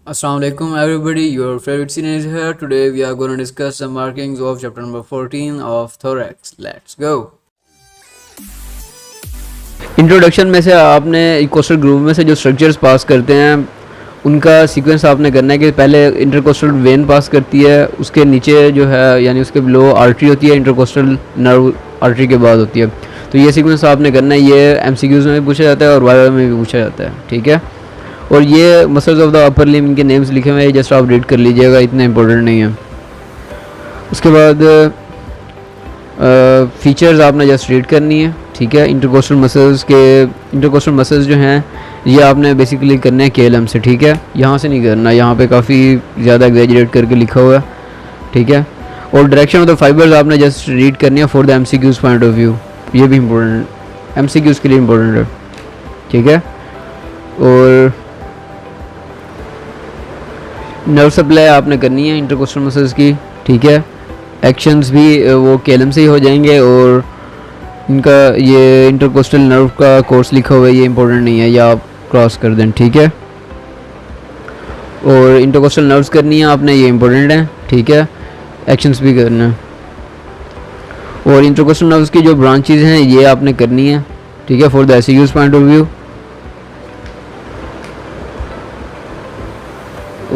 Assalamu alaikum everybody, your favorite senior is here. Today we are going to discuss the markings of chapter number 14 of thorax. Let's go. Introduction में से आपने coastal group में से जो structures पास करते हैं उनका सीक्वेंस आपने करना है कि पहले इंटरकोस्टल वेन पास करती है, उसके नीचे जो है यानी उसके बिलो आर्टरी होती है, इंटरकोस्टल नर्व आर्टरी के बाद होती है। तो ये सीक्वेंस आपने करना है। ये एमसीक्यूज़ में भी पूछा जाता है और वाईवा में भी पूछा जाता है, ठीक है। और ये muscles of the upper limb, इनके नेम्स लिखे हुए हैं, जस्ट आप रीड कर लीजिएगा, इतना इंपॉर्टेंट नहीं है। उसके बाद फीचर्स आपने जस्ट रीड करनी है, ठीक है। इंटरकोस्टल मसल्स जो हैं ये आपने बेसिकली करने हैं केएलएम से, ठीक है। यहाँ से नहीं करना, यहाँ पे काफ़ी ज़्यादा एग्जैजरेट करके लिखा हुआ है, ठीक है। और डायरेक्शन ऑफ द फाइबर्स आपने जस्ट रीड करनी है for the MCQs point of view, ये भी इम्पोर्टेंट, एमसीक्यूज़ के लिए इम्पोर्टेंट है, ठीक है। और नर्व सप्लाई आपने करनी है इंटरकोस्टल मसल्स की, ठीक है। एक्शंस भी वो केएलएम से ही हो जाएंगे और इनका ये इंटरकोस्टल नर्व का कोर्स लिखा हुआ है, ये इंपॉर्टेंट नहीं है, या आप क्रॉस कर दें, ठीक है। और इंटरकोस्टल नर्व्स करनी है आपने, ये इंपॉर्टेंट है, ठीक है। एक्शंस भी करना है। और इंटरकोस्टल नर्व्स की जो ब्रांचेज हैं ये आपने करनी है, ठीक है, for the MCQs point of view.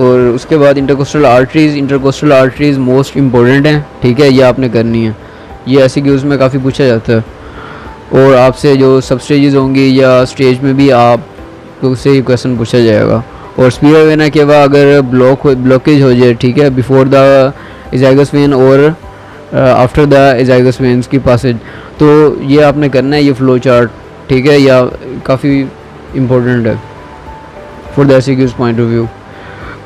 और उसके बाद इंटरकोस्टल आर्टरीज़ मोस्ट इम्पोर्टेंट हैं, ठीक है, ये आपने करनी है। ये एमसीक्यूज़ में काफ़ी पूछा जाता है और आपसे जो सब स्टेजेस होंगी या स्टेज में भी आपको से ही क्वेश्चन पूछा जाएगा। और स्पीयर वेना के बाद अगर ब्लॉकेज हो जाए, ठीक है, बिफोर द इजाइगस वेन और आफ्टर द इजाइगस वेन्स की पासेज, तो ये आपने करना है, ये फ्लो चार्ट, ठीक है, या काफ़ी इम्पोर्टेंट है for the MCQs point of view.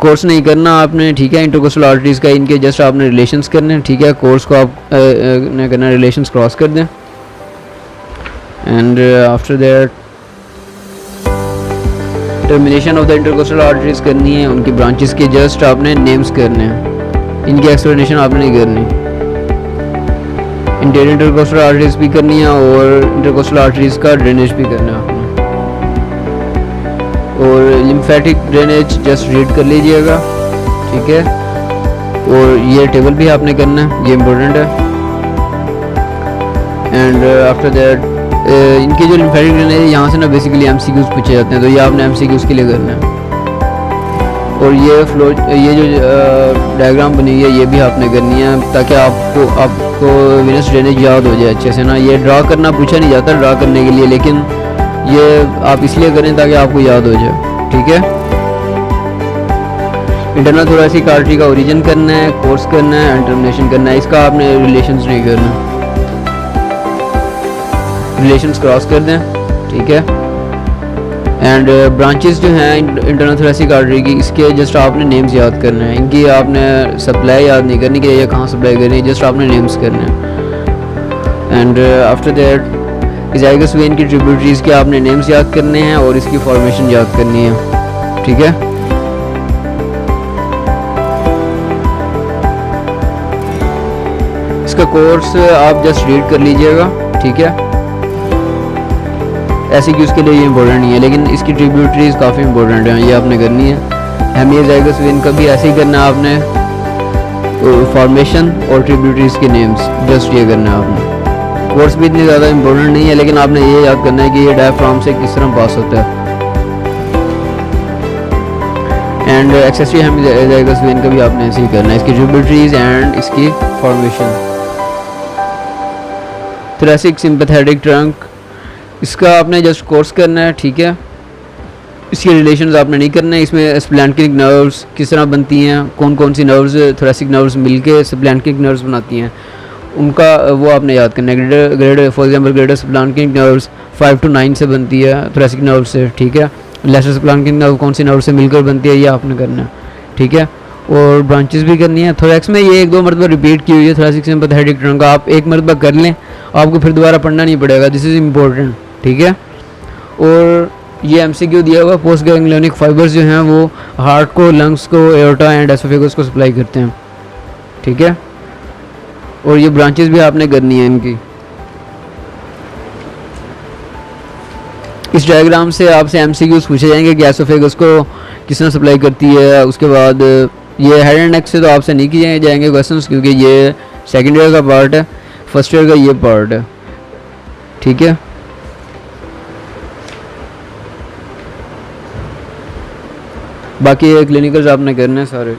Course नहीं करना आपने, ठीक है, इंटरकोस्टल आर्टरीज़ का, इनके जस्ट आपने रिलेशंस करने हैं, ठीक है। कोर्स को आप ने करना, रिलेशंस क्रॉस कर दें। And after that termination of the intercostal arteries करनी है, उनकी ब्रांचेस के जस्ट आपने नेम्स करने हैं, इनकी एक्सप्लेनेशन आपने नहीं करनी। इंटीरियर इंटरकोस्टल आर्टरीज़ भी करनी है और इंटरकोस्टल आर्टरीज़ का ड्रेनेज भी करना है आपने। और लिम्फेटिक ड्रेनेज जस्ट रीड कर लीजिएगा, ठीक है। और ये टेबल भी आपने करना है, ये इम्पोर्टेंट है। एंड आफ्टर दैट इनके जो लिम्फेटिक ड्रेनेज है यहाँ से ना बेसिकली एमसीक्यूज़ पूछे जाते हैं, तो ये आपने एमसीक्यूज़ के लिए करना है। और ये जो डायग्राम बनी हुई है ये भी आपने करनी है, ताकि आपको वेनस ड्रेनेज याद हो जाए अच्छे से ना। ये ड्रा करना पूछा नहीं जाता ड्रा करने के लिए, लेकिन ये आप इसलिए करें ताकि आपको याद हो जाए, ठीक है। इंटरनल थोरेसिक आर्टरी का ओरिजिन करना है, कोर्स करना है एंड टर्मिनेशन करना है, इसका आपने रिलेशंस नहीं करना, रिलेशंस क्रॉस कर दें, ठीक है। एंड ब्रांचेस जो हैं इंटरनल थोरेसिक आर्टरी की, इसके जस्ट आपने नेम्स याद करने हैं, इनकी आपने सप्लाई याद नहीं करनी कि ये कहाँ सप्लाई करनी है, जस्ट आपने नेम्स करने हैं। एंड आफ्टर दैट इजाइगस वेन की ट्रिब्यूटरीज के आपने नेम्स याद करने हैं और इसकी फॉर्मेशन याद करनी है, ठीक है। इसका कोर्स आप जस्ट रीड कर लीजिएगा, ठीक है। एमसीक्यूज़ के लिए ये इंपॉर्टेंट नहीं है, लेकिन इसकी ट्रिब्यूटरीज काफ़ी इंपॉर्टेंट हैं, ये आपने करनी है। हेमियोजाइगस वेन का भी ऐसे ही करना है आपने, फॉर्मेशन और ट्रिब्यूटरीज के नेम्स जस्ट ये करना है आपने। कोर्स भी इतनी ज़्यादा इंपॉर्टेंट नहीं है, लेकिन आपने ये याद करना है कि ये डायफ्राम से किस तरह पास होता है। एंड एक्सेसरी हेमियोजाइगस वेन का भी आपने ऐसे ही करना है, इसकी ट्रिब्यूटरीज एंड इसकी फॉर्मेशन। थोरेसिक सिंपैथेटिक ट्रंक, इसका आपने जस्ट कोर्स करना है, ठीक है। इसके रिलेशंस आपने नहीं करना है, इसमें स्प्लैंकिक नर्व्स किस तरह बनती हैं, कौन कौन सी नर्व्स थोरेसिक नर्व्स मिलके स्प्लैंकिक नर्व्स बनाती हैं, उनका वो आपने याद करना है। Grade for example greater splanchnic nerves 5 to 9 से बनती है थोरेसिक नर्व से, ठीक है। लेसर स्प्लैंकिक नर्व कौन सी नर्व से मिलकर बनती है, ये आपने करना है, ठीक है। और ब्रांचेस भी करनी है। थोरैक्स में ये 1-2 मरतबा रिपीट की हुई है थोरेसिक सिंपैथेटिक ट्रंक, आप एक मरतबा कर लें, आपको फिर दोबारा पढ़ना नहीं पड़ेगा, दिस इज़ इम्पोर्टेंट, ठीक है। और ये एमसीक्यू दिया हुआ, पोस्ट गैंग्लियोनिक फाइबर्स जो हैं वो हार्ट को, लंग्स को, एओर्टा एंड एसोफेगस को सप्लाई करते हैं, ठीक है। और ये ब्रांचेस भी आपने करनी है इनकी। इस डायग्राम से आपसे एमसीक्यूज पूछे जाएंगे कि एसोफेगस को किस तरह सप्लाई करती है। उसके बाद ये हेड एंड नेक से तो आपसे नहीं किए जाएंगे क्वेश्चंस, क्योंकि ये सेकेंड ईयर का पार्ट है, फर्स्ट ईयर का ये पार्ट है, ठीक है। बाकी ये क्लिनिकल्स आपने करने हैं सारे।